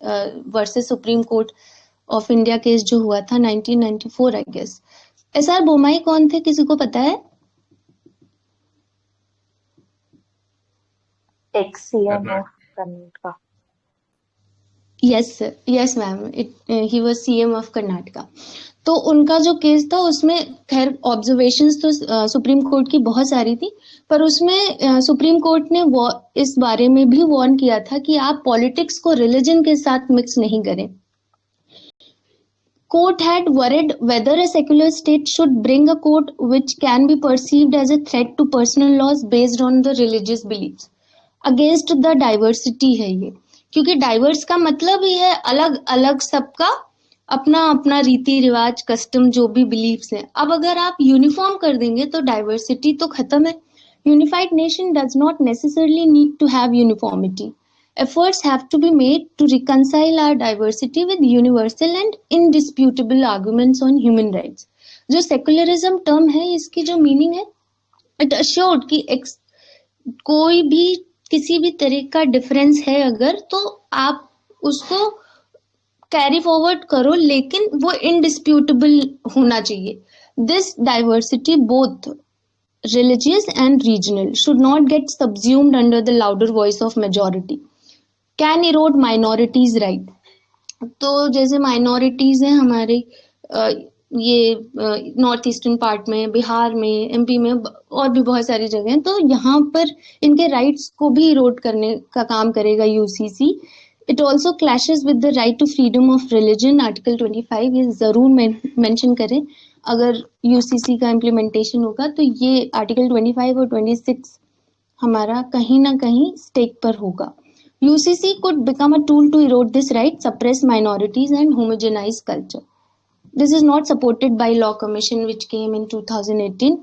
versus supreme court of India case जो हुआ था 1994 आई गेस। SR बोमाई कौन थे, किसी को पता है? Ex CM of Karnataka. Yes ma'am, he was CM of Karnataka. तो उनका जो केस था उसमें खैर ऑब्जर्वेशंस तो सुप्रीम कोर्ट की बहुत सारी थी, पर उसमें सुप्रीम कोर्ट ने इस बारे में भी वार्न किया था कि आप पॉलिटिक्स को रिलीजन के साथ मिक्स नहीं करें। Court had worried whether a secular state should bring a court which can be perceived as a threat to personal laws based on the religious beliefs. Against the diversity है ये, क्योंकि diverse का मतलब ही है अलग अलग, सबका अपना अपना रीति रिवाज, कस्टम, जो भी बिलीफ्स हैं। अब अगर आप यूनिफॉर्म कर देंगे तो डाइवर्सिटी तो खत्म है। Unified nation does not necessarily need to have uniformity. Efforts have to be made to reconcile our diversity with universal and indisputable arguments on human rights. जो secularism term है, इसकी जो meaning है, it assured कि कोई भी किसी भी तरह का difference है अगर, तो आप उसको carry forward करो, लेकिन वो indisputable होना चाहिए। This diversity, both religious and regional, should not get subsumed under the louder voice of majority. Can Erode minorities right. तो जैसे माइनॉरिटीज हैं हमारे ये नॉर्थ ईस्टर्न पार्ट में, बिहार में, MP में और भी बहुत सारी जगह हैं, तो यहाँ पर इनके राइट्स को भी इरोड करने का काम करेगा UCC। It also clashes with the right to freedom of religion, article 25। ये जरूर मेंशन करें, अगर UCC का इम्प्लीमेंटेशन होगा तो ये आर्टिकल 25 और 26 हमारा कहीं ना कहीं स्टेक पर होगा। UCC could become a tool to erode this right, suppress minorities and homogenize culture. This is not supported by Law Commission, which came in 2018.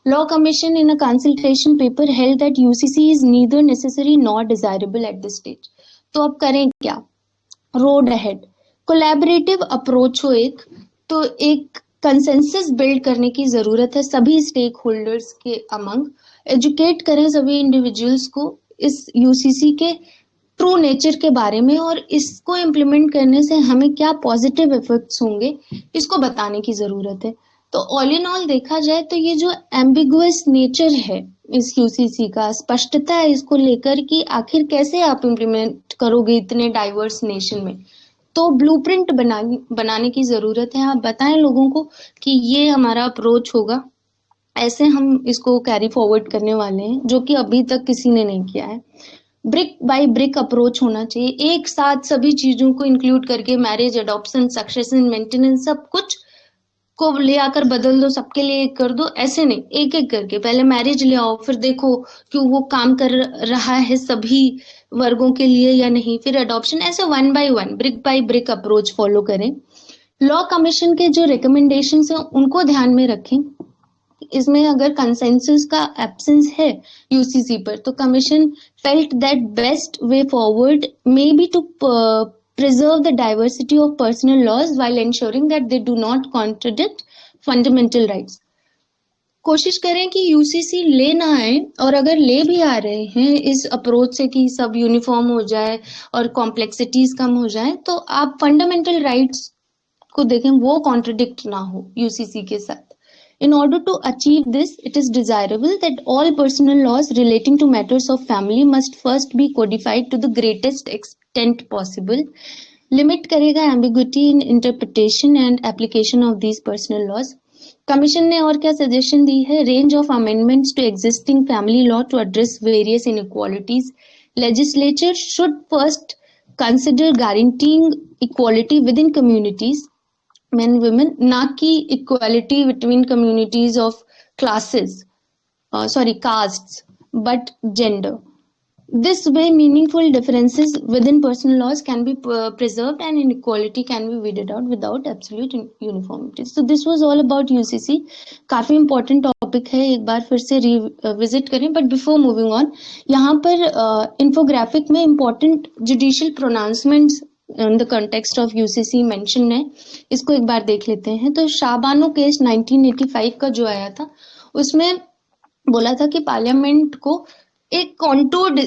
Law Commission in a consultation paper held that UCC is neither necessary nor desirable at this stage. तो अब करें क्या? Road ahead. Collaborative approach हो तो एक consensus build करने की जरूरत है सभी stakeholders के among. Educate करें सभी individuals को इस UCC के ट्रू नेचर के बारे में, और इसको इम्प्लीमेंट करने से हमें क्या पॉजिटिव इफेक्ट्स होंगे इसको बताने की जरूरत है। तो ऑल इन ऑल देखा जाए तो ये जो एम्बिगुअस नेचर है इस UCC का, स्पष्टता है इसको लेकर कि आखिर कैसे आप इम्प्लीमेंट करोगे इतने डाइवर्स नेशन में, तो ब्लूप्रिंट बनाने की जरूरत है। आप बताएं लोगों को कि ये हमारा अप्रोच होगा, ऐसे हम इसको कैरी फॉरवर्ड करने वाले हैं, जो कि अभी तक किसी ने नहीं किया है। ब्रिक बाय ब्रिक अप्रोच होना चाहिए, एक साथ सभी चीजों को इंक्लूड करके मैरिज, एडॉप्शन, सक्सेशन, मेंटेनेंस सब कुछ को ले आकर बदल दो, सबके लिए एक कर दो, ऐसे नहीं, एक एक करके पहले मैरिज ले आओ, फिर देखो कि वो काम कर रहा है सभी वर्गों के लिए या नहीं, फिर अडॉप्शन, ऐसे one by one brick by brick approach follow करें। लॉ कमीशन के जो रिकमेंडेशंस हैं उनको ध्यान में रखें। इसमें अगर कंसेंसस का एब्सेंस है यूसीसी पर, तो commission felt that best way forward may be to preserve the diversity of personal laws while ensuring that they do not contradict fundamental rights. कोशिश करें कि यूसीसी ले ना आए, और अगर ले भी आ रहे हैं इस अप्रोच से कि सब यूनिफॉर्म हो जाए और कॉम्प्लेक्सिटीज कम हो जाए, तो आप फंडामेंटल राइट्स को देखें, वो कॉन्ट्रडिक्ट ना हो यूसीसी के साथ। In order to achieve this, it is desirable that all personal laws relating to matters of family must first be codified to the greatest extent possible. Limit करेगा ambiguity in interpretation and application of these personal laws. Commission ने और क्या suggestion दी है? Range of amendments to existing family law to address various inequalities. Legislation should first consider guaranteeing equality with in communities, men women, ना कि equality between communities of classes, castes, but gender. This way meaningful differences within personal laws can be preserved and inequality can be weeded out without absolute uniformity. So this was all about UCC. काफी important topic है, एक बार फिर से revisit करें, but before moving on, यहाँ पर infographic में important judicial pronouncements in the context of UCC mention है, इसको एक बार देख लेते हैं। तो शाबानो केस 1985 का जो आया था, उसमें बोला था कि पार्लियामेंट को एक कॉन्टूर्ड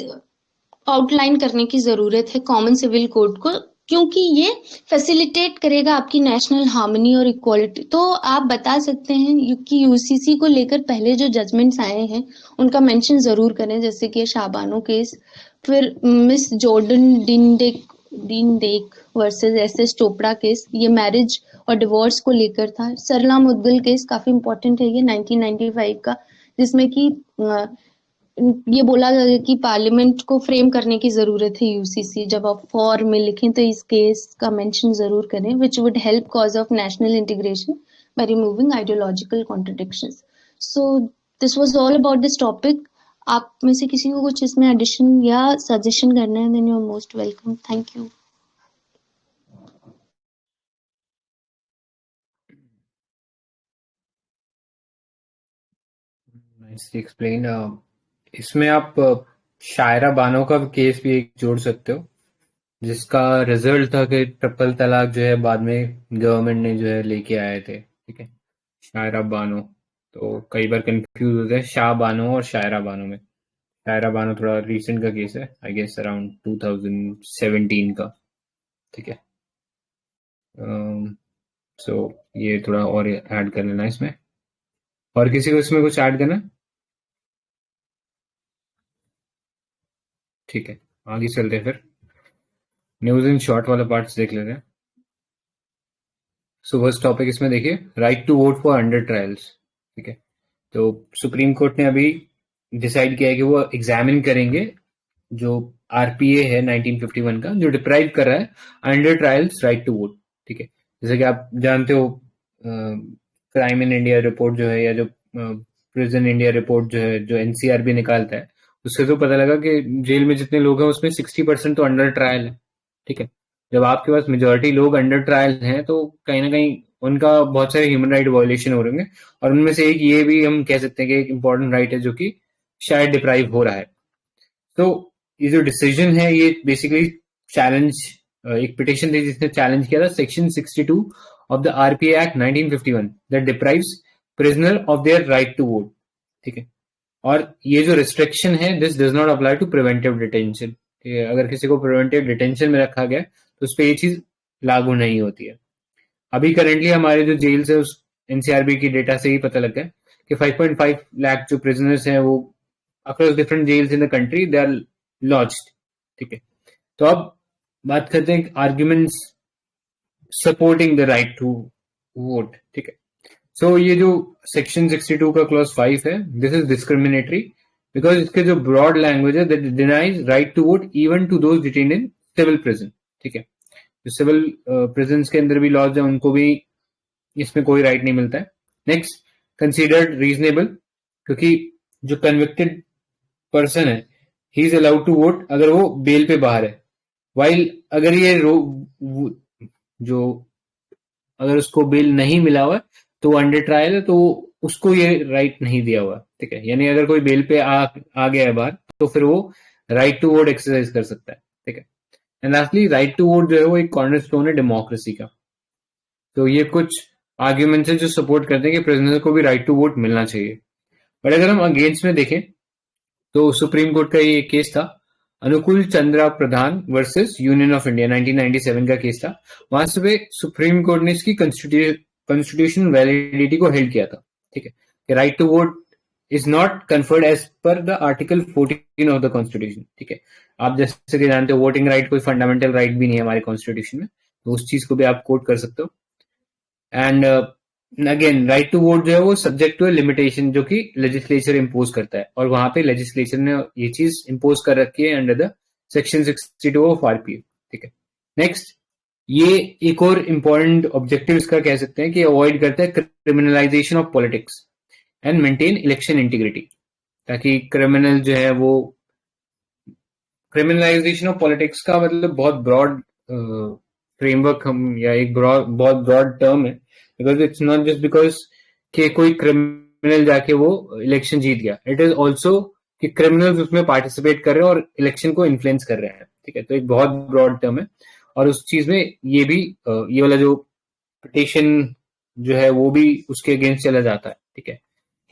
आउटलाइन करने की जरूरत है कॉमन सिविल कोड को, क्योंकि ये फैसिलिटेट करेगा आपकी नेशनल हार्मनी और इक्वालिटी। तो आप बता सकते हैं कि यूसीसी को लेकर पहले जो जजमेंट्स आए हैं उनका मेंशन जरूर करें, जैसे कि शाबानो केस, फिर Miss Jordan Diengdeh versus S S Chopra case, ये मैरिज और डिवोर्स को लेकर था। सरला मुद्गल केस काफी इंपॉर्टेंट है, ये 1995 का, जिसमें कि ये बोला गया कि पार्लियामेंट को फ्रेम करने की जरूरत है यूसीसी। जब आप फॉर्म में लिखें तो इस केस का मेंशन जरूर करें, which would help cause of national integration by removing ideological contradictions. So this was all about this topic. आप में से किसी को कुछ इसमें एडिशन या सजेशन करना है, then you are most welcome. Thank you. Nicely explain. इसमें आप शायरा बानो का केस भी एक जोड़ सकते हो, जिसका रिजल्ट था कि ट्रिपल तलाक जो है बाद में गवर्नमेंट ने जो है लेके आए थे। ठीक है, शायरा बानो, तो कई बार कंफ्यूज होते हैं शाह बानो और शायरा बानो में। शायरा बानो थोड़ा रीसेंट का केस है, आई गेस अराउंड 2017 का। ठीक है, सो ये थोड़ा और ऐड कर लेना इसमें। और किसी को इसमें कुछ ऐड करना? ठीक है, आगे चलते हैं फिर। न्यूज इन शॉर्ट वाला पार्ट्स देख लेते हैं। सो फर्स्ट टॉपिक इसमें देखिए, right to vote for under trials. ठीक है, तो सुप्रीम कोर्ट ने अभी डिसाइड किया है कि वो एग्जामिन करेंगे जो आरपीए है 1951 का, जो डिप्राइव कर रहा है under trials right to vote. ठीक है, जैसे कि आप जानते हो क्राइम इन इंडिया रिपोर्ट जो है, या जो प्रिजन इंडिया रिपोर्ट जो है, जो एनसीआरबी निकालता है, उससे तो पता लगा कि जेल में जितने लोग हैं उसमें 60% तो अंडर ट्रायल है। ठीक है, जब आपके पास मेजोरिटी लोग अंडर ट्रायल हैं तो कहीं ना कहीं उनका बहुत सारे ह्यूमन राइट वायलेशन हो रहे हैं, और उनमें से एक ये भी हम कह सकते हैं कि एक इंपॉर्टेंट राइट है जो कि शायद डिप्राइव हो रहा है। तो ये जो डिसीजन है ये बेसिकली चैलेंज, एक पिटिशन थी जिसने चैलेंज किया था section 62 of the RPA act 1951 that deprives prisoner of their right to vote. ठीक है, और ये जो रिस्ट्रिक्शन है, this does not apply to preventive detention. ठीक है, अगर किसी को प्रिवेंटिव डिटेंशन में रखा गया तो उस पर ये चीज लागू नहीं होती है। अभी करेंटली हमारे जो जेल्स है, उस एनसीआरबी की डेटा से ही पता लगा है कि 5.5 लाख जो प्रिजनर्स हैं वो across different jails in the country they are lodged. ठीक है, तो अब बात करते हैं arguments supporting the right to vote. ठीक है, सो ये जो सेक्शन 62 का क्लॉज 5 है, दिस इज डिस्क्रिमिनेटरी बिकॉज इसके जो ब्रॉड लैंग्वेज है that denies right to vote even to those detained in civil prison, ठीक है। जो सिविल प्रिजन के अंदर भी लॉज है उनको भी इसमें कोई राइट नहीं मिलता है। नेक्स्ट, कंसिडर्ड रीजनेबल, क्योंकि जो कन्विक्टेड पर्सन है he is allowed to vote अगर वो बेल पे बाहर है, वाइल अगर ये जो अगर उसको बेल नहीं मिला हुआ तो अंडर ट्रायल है तो उसको ये राइट नहीं दिया हुआ, ठीक है। यानी अगर कोई बेल पे आ गया है बाहर तो फिर वो राइट टू वोट एक्सरसाइज कर सकता है, ठीक है। And lastly, right to vote जो है वो एक कॉर्नरस्टोन है डेमोक्रेसी का। तो ये कुछ आर्ग्यूमेंट्स है जो सपोर्ट करते हैं कि प्रिजनर को भी राइट टू वोट मिलना चाहिए। बट अगर हम अगेंस्ट में देखें तो सुप्रीम कोर्ट का ये केस था, अनुकूल चंद्रा प्रधान वर्सेस यूनियन ऑफ इंडिया, 1997 का केस था। वहां से सुप्रीम कोर्ट ने इसकी कॉन्स्टिट्यूशनल वैलिडिटी को हेल्ड किया था, ठीक है, कि right to vote is not conferred as per the article 14 of the constitution, ठीक है। आप जैसे कि जानते हो वोटिंग राइट कोई फंडामेंटल राइट भी नहीं है हमारे कॉन्स्टिट्यूशन में, तो उस चीज को भी आप कोट कर सकते हो। And again right to vote जो है वो सब्जेक्ट टू लिमिटेशन जो कि लेजिस्लेचर इम्पोज करता है, और वहां पे लेजिस्लेचर ने ये चीज इम्पोज कर रखी है under the section 62 of RPA, ठीक है। नेक्स्ट, ये एक और इम्पोर्टेंट ऑब्जेक्टिव इसका कह सकते हैं कि अवॉइड करता है criminalisation of politics and maintain election integrity, ताकि क्रिमिनल जो है वो, क्रिमिनलाइजेशन ऑफ पॉलिटिक्स का मतलब बहुत ब्रॉड फ्रेमवर्क हम या एक बहुत ब्रॉड टर्म है, because it's not just because कि कोई क्रिमिनल जाके वो इलेक्शन जीत गया, इट इज ऑल्सो कि क्रिमिनल्स उसमें पार्टिसिपेट कर रहे हैं और इलेक्शन को इन्फ्लुएंस कर रहे हैं, ठीक है। तो एक बहुत ब्रॉड टर्म है, और उस चीज में ये भी ये वाला जो पिटिशन जो है वो भी उसके अगेंस्ट चला जाता है, ठीक है,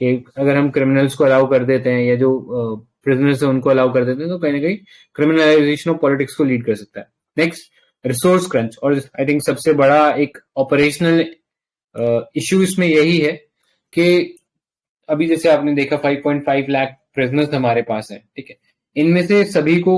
कि अगर हम क्रिमिनल्स को अलाउ कर देते हैं या जो प्रिजनर्स है उनको अलाउ कर देते हैं तो कहीं ना कहीं क्रिमिनलाइजेशन ऑफ पॉलिटिक्स को लीड कर सकता है। नेक्स्ट, रिसोर्स क्रंच, और आई थिंक सबसे बड़ा एक ऑपरेशनल इश्यू इसमें यही है कि अभी जैसे आपने देखा 5.5 लाख प्रिजनर्स हमारे पास है, ठीक है। इनमें से सभी को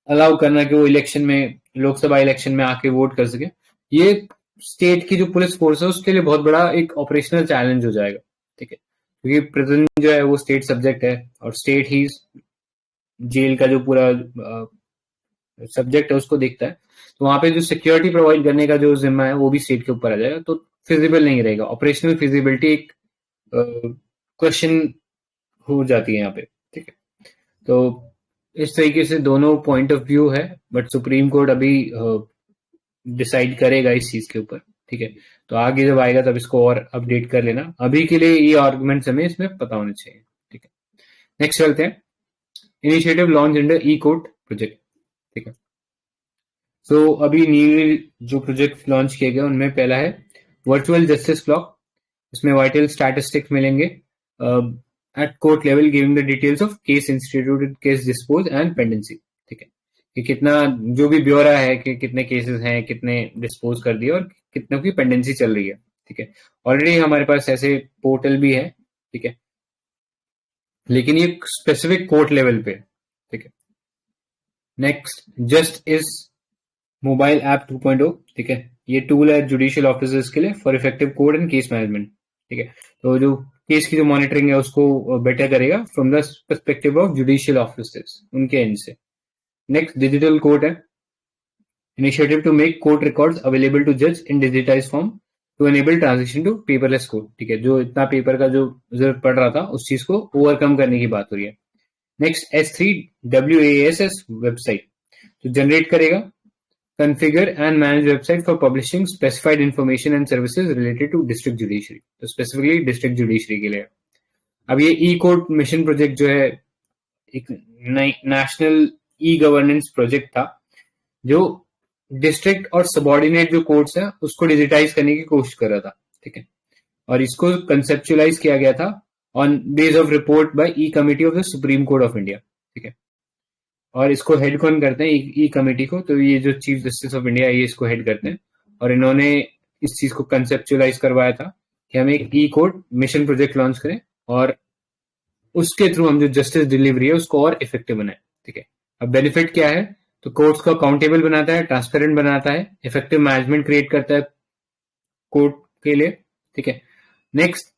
अलाउ करना कि वो इलेक्शन में, लोकसभा इलेक्शन में आके वोट कर सके, ये स्टेट की जो पुलिस फोर्स है उसके लिए बहुत बड़ा एक ऑपरेशनल चैलेंज हो जाएगा, ठीक है, क्योंकि प्रिजन जो है वो स्टेट सब्जेक्ट है और स्टेट ही जेल का जो पूरा सब्जेक्ट है उसको देखता है, तो वहां पे जो सिक्योरिटी प्रोवाइड करने का जो जिम्मा है वो भी स्टेट के ऊपर आ जाएगा, तो फिजिबल नहीं रहेगा। ऑपरेशनल फिजिबिलिटी एक क्वेश्चन हो जाती है यहाँ पे, ठीक है। तो इस तरीके से दोनों पॉइंट ऑफ व्यू है, बट सुप्रीम कोर्ट अभी डिसाइड करेगा इस चीज के ऊपर, ठीक है। तो आगे जब आएगा तब इसको और अपडेट कर लेना, अभी के लिए ये आर्गुमेंट्स हमें इसमें पता होने चाहिए, ठीक है। नेक्स्ट चलते हैं, इनिशिएटिव लॉन्च अंडर ई कोर्ट प्रोजेक्ट, ठीक है। सो अभी न्यू जो प्रोजेक्ट लॉन्च किए गए उनमें पहला है वर्चुअल जस्टिस क्लॉक, इसमें वाइटल स्टैटिस्टिक्स मिलेंगे eight court level giving the details of case instituted, case dispose and pendency, ठीक है, कि कितना जो भी ब्यौरा है कि कितने केसेस हैं, कितने डिस्पोज कर दिए और कितनों की पेंडेंसी चल रही है, ठीक है। ऑलरेडी हमारे पास ऐसे पोर्टल भी है, ठीक है, लेकिन ये स्पेसिफिक कोर्ट लेवल पे, ठीक है। Next, just is mobile app 2.0, ठीक है, ये टूल है जुडिशियल ऑफिसर्स के लिए for effective court and case management, ठीक है। तो जो केस की जो मॉनिटरिंग है उसको बेटर करेगा from the perspective of judicial officers, उनके एंड से। नेक्स्ट, डिजिटल कोर्ट है, initiative to make court records available to जज in digitize form to enable transition to paperless court, ठीक है, जो इतना पेपर का जो जरूरत पड़ रहा था उस चीज को ओवरकम करने की बात हो रही है। नेक्स्ट, S3WASS वेबसाइट तो जनरेट करेगा configure and manage website for publishing specified information and services related to district judiciary, तो specifically district judiciary के लिए। अब ये ई कोर्ट मिशन प्रोजेक्ट जो है एक नेशनल ई गवर्नेंस प्रोजेक्ट था जो डिस्ट्रिक्ट और सबऑर्डिनेट जो कोर्ट्स हैं उसको डिजिटाइज करने की कोशिश कर रहा था, ठीक है, और इसको कंसेप्चुअलाइज किया गया था on base of report by E committee of the supreme court of India, ठीक है। और इसको हेड कौन करते हैं, ई कमेटी को, तो ये जो चीफ जस्टिस ऑफ इंडिया ये इसको हेड करते हैं, और इन्होंने इस चीज को कंसेप्चुअलाइज करवाया था कि हम एक ई कोर्ट मिशन प्रोजेक्ट लॉन्च करें और उसके थ्रू हम जो जस्टिस डिलीवरी है उसको और इफेक्टिव बनाए, ठीक है। अब बेनिफिट क्या है, तो कोर्ट्स को अकाउंटेबल बनाता है, ट्रांसपेरेंट बनाता है, इफेक्टिव मैनेजमेंट क्रिएट करता है कोर्ट के लिए, ठीक है। Next,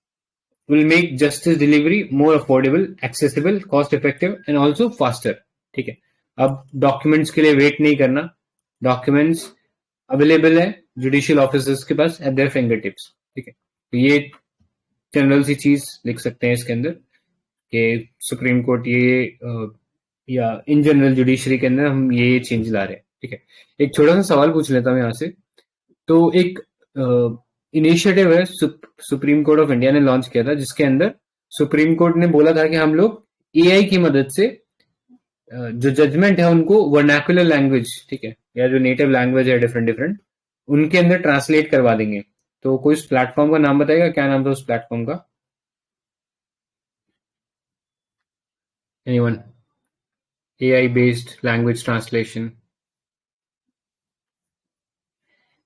will make justice delivery more affordable, accessible, cost effective and also faster. ठीक है, अब डॉक्यूमेंट्स के लिए वेट नहीं करना, डॉक्यूमेंट्स अवेलेबल है जुडिशियल ऑफिसर्स के पास एट देयर फिंगर टिप्स. ठीक है, तो ये जनरल सी चीज लिख सकते हैं इसके अंदर कि सुप्रीम कोर्ट ये या इन जनरल जुडिशरी के अंदर हम ये चेंज ला रहे हैं. ठीक है, एक छोटा सा सवाल पूछ लेता हूँ यहाँ से. तो एक इनिशिएटिव है सुप्रीम कोर्ट ऑफ इंडिया ने लॉन्च किया था, जिसके अंदर सुप्रीम कोर्ट ने बोला था कि हम लोग एआई की मदद से जो जजमेंट है उनको वर्नाकुलर लैंग्वेज, ठीक है, या जो नेटिव लैंग्वेज है डिफरेंट उनके अंदर ट्रांसलेट करवा देंगे. तो कोई उस प्लेटफॉर्म का नाम बताएगा, क्या नाम था उस प्लेटफॉर्म का? Anyone? AI based language translation.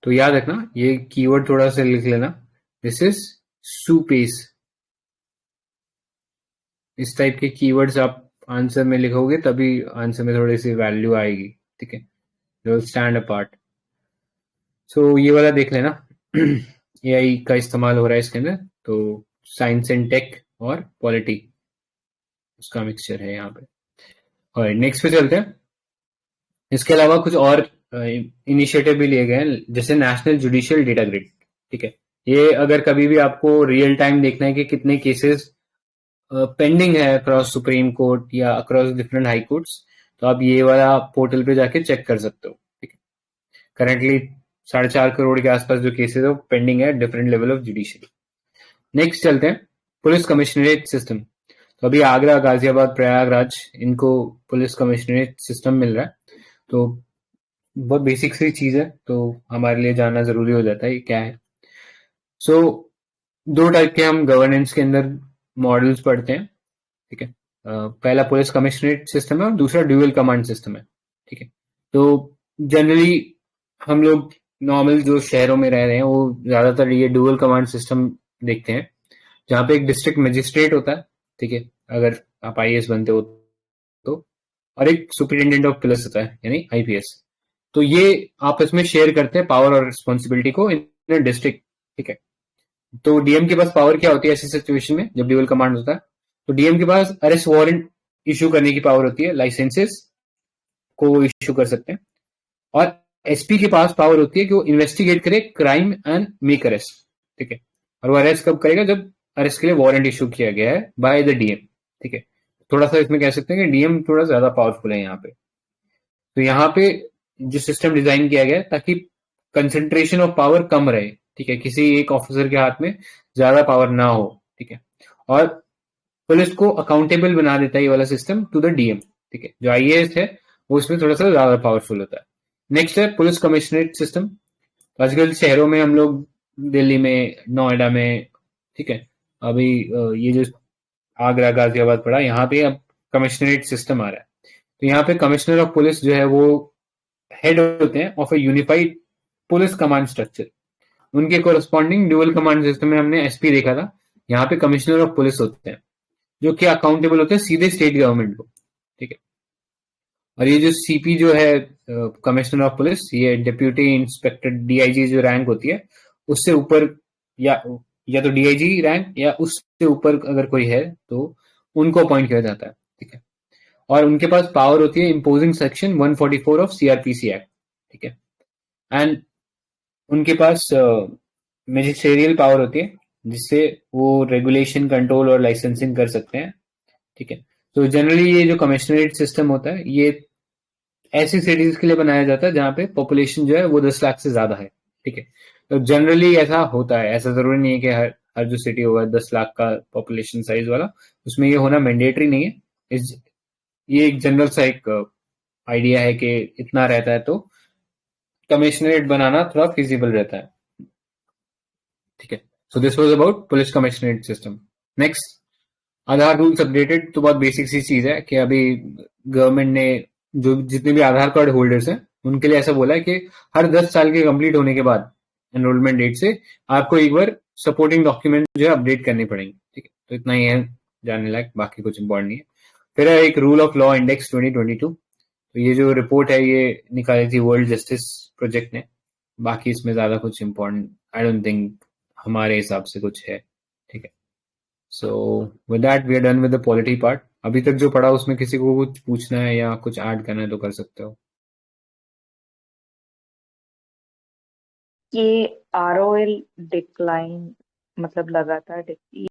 तो याद रखना, ये कीवर्ड थोड़ा सा लिख लेना. This is SUPACE. इस टाइप के कीवर्ड्स आप आंसर में लिखोगे तभी आंसर में थोड़ी सी वैल्यू आएगी. ठीक है, विल स्टैंड अपार्ट. सो ये वाला देख लेना. एआई का इस्तेमाल हो रहा है इसके अंदर. तो साइंस एंड टेक और पॉलिटी उसका मिक्सचर है यहाँ पे. और नेक्स्ट पे चलते हैं. इसके अलावा कुछ और इनिशिएटिव भी लिए गए हैं, जैसे नेशनल जुडिशियल डेटा ग्रिड. ठीक है, ये अगर कभी भी आपको रियल टाइम देखना है कि कितने केसेस पेंडिंग है अक्रॉस सुप्रीम कोर्ट या अक्रॉस डिफरेंट हाई कोर्ट्स, तो आप ये वाला पोर्टल पे जाके चेक कर सकते हो. ठीक है, करेंटली 4.5 करोड़ के आसपास जो केसेस है पेंडिंग है different level of judiciary. Next चलते हैं पुलिस कमिश्नरेट सिस्टम. तो अभी आगरा, गाजियाबाद, प्रयागराज इनको पुलिस कमिश्नरेट सिस्टम मिल रहा है. तो बहुत बेसिक सी चीज है, तो हमारे लिए जानना जरूरी हो जाता है ये क्या है. सो 2 टाइप के हम गवर्नेंस के अंदर मॉडल्स पढ़ते हैं. ठीक है, पहला पुलिस कमिश्नरेट सिस्टम है और दूसरा ड्यूअल कमांड सिस्टम है. ठीक है, तो जनरली हम लोग नॉर्मल जो शहरों में रह रहे हैं वो ज्यादातर ये ड्यूअल कमांड सिस्टम देखते हैं, जहाँ पे एक डिस्ट्रिक्ट मजिस्ट्रेट होता है. ठीक है, अगर आप आईएएस बनते हो तो, और एक सुपरिटेंडेंट ऑफ पुलिस होता है यानी आईपीएस. तो ये आपस में शेयर करते हैं पावर और रिस्पॉन्सिबिलिटी को इन डिस्ट्रिक्ट. ठीक है, तो डीएम के पास पावर क्या होती है ऐसी सिचुएशन में जब ड्यूअल कमांड होता है? तो डीएम के पास अरेस्ट वारंट इशू करने की पावर होती है, लाइसेंसेस को इशू कर सकते हैं. और एसपी के पास पावर होती है कि वो इन्वेस्टिगेट करे क्राइम एंड मेक अरेस्ट. ठीक है, और वो अरेस्ट कब करेगा? जब अरेस्ट के लिए वारंट इशू किया गया है बाय द डीएम. ठीक है, थोड़ा सा इसमें कह सकते हैं कि डीएम थोड़ा ज्यादा पावरफुल है यहाँ पे. तो यहाँ पे जो सिस्टम डिजाइन किया गया है ताकि कंसेंट्रेशन ऑफ पावर कम रहे. ठीक है, किसी एक ऑफिसर के हाथ में ज्यादा पावर ना हो. ठीक है, और पुलिस को अकाउंटेबल बना देता है ये वाला सिस्टम टू द डीएम. ठीक है, जो आईएएस है वो इसमें थोड़ा सा ज्यादा पावरफुल होता है. नेक्स्ट है पुलिस कमिश्नरेट सिस्टम. आजकल शहरों में हम लोग दिल्ली में, नोएडा में, ठीक है, अभी ये जो आगरा, गाजियाबाद पड़ा, यहाँ पे अब कमिश्नरेट सिस्टम आ रहा है. तो यहाँ पे कमिश्नर ऑफ पुलिस जो है वो हेड होते हैं of A unified police command structure. उनके कोरस्पॉन्डिंग ड्यूअल कमांड सिस्टम में हमने एसपी देखा था, यहाँ पे कमिश्नर ऑफ पुलिस होते हैं जो कि अकाउंटेबल होते हैं सीधे स्टेट गवर्नमेंट को. ठीक है, और ये जो सीपी जो है कमिश्नर ऑफ पुलिस, ये डिप्यूटी इंस्पेक्टर डीआईजी जो रैंक होती है उससे ऊपर, या तो डीआईजी रैंक या उससे ऊपर अगर कोई है तो उनको अपॉइंट किया जाता है. ठीक है, और उनके पास पावर होती है imposing section 144 of CrPC act. ठीक है, एंड उनके पास मैजिस्ट्रियल पावर होती है जिससे वो रेगुलेशन, कंट्रोल और लाइसेंसिंग कर सकते हैं. ठीक है, तो जनरली ये जो कमिश्नरेट सिस्टम होता है ये ऐसी सिटीज के लिए बनाया जाता है जहाँ पे पॉपुलेशन जो है वो 10 लाख से ज्यादा है. ठीक है, तो जनरली ऐसा होता है, ऐसा जरूरी नहीं है कि हर जो सिटी होगा 10 लाख का पॉपुलेशन साइज वाला उसमें ये होना मैंडेटरी नहीं है. ये एक जनरल सा एक आइडिया है कि इतना रहता है तो कमिश्नरेट बनाना थोड़ा फिजिबल रहता है. ठीक है, so this was about police commissionerate system. Next, Aadhaar rules updated. तो बहुत बेसिक सी चीज है कि अभी गवर्नमेंट ने जो जितने भी आधार कार्ड होल्डर्स हैं उनके लिए ऐसा बोला है कि हर 10 साल के कंप्लीट होने के बाद एनरोलमेंट डेट से आपको एक बार सपोर्टिंग डॉक्यूमेंट जो है अपडेट करने पड़ेंगे. ठीक है, तो इतना ही है जानने लायक, बाकी कुछ इंपॉर्टेंट नहीं है. फिर है एक रूल ऑफ लॉ इंडेक्स 2022. तो ये जो रिपोर्ट है ये निकाली थी वर्ल्ड जस्टिस प्रोजेक्ट ने. बाकी इसमें ज्यादा कुछ इंपॉर्टेंट आई डोंट थिंक हमारे हिसाब से कुछ है. ठीक है, so with that we are done with the polity part. अभी तक जो पढ़ा उसमें किसी को कुछ पूछना है या कुछ ऐड करना है तो कर सकते हो। ये ROL डिक्लाइन मतलब लगातार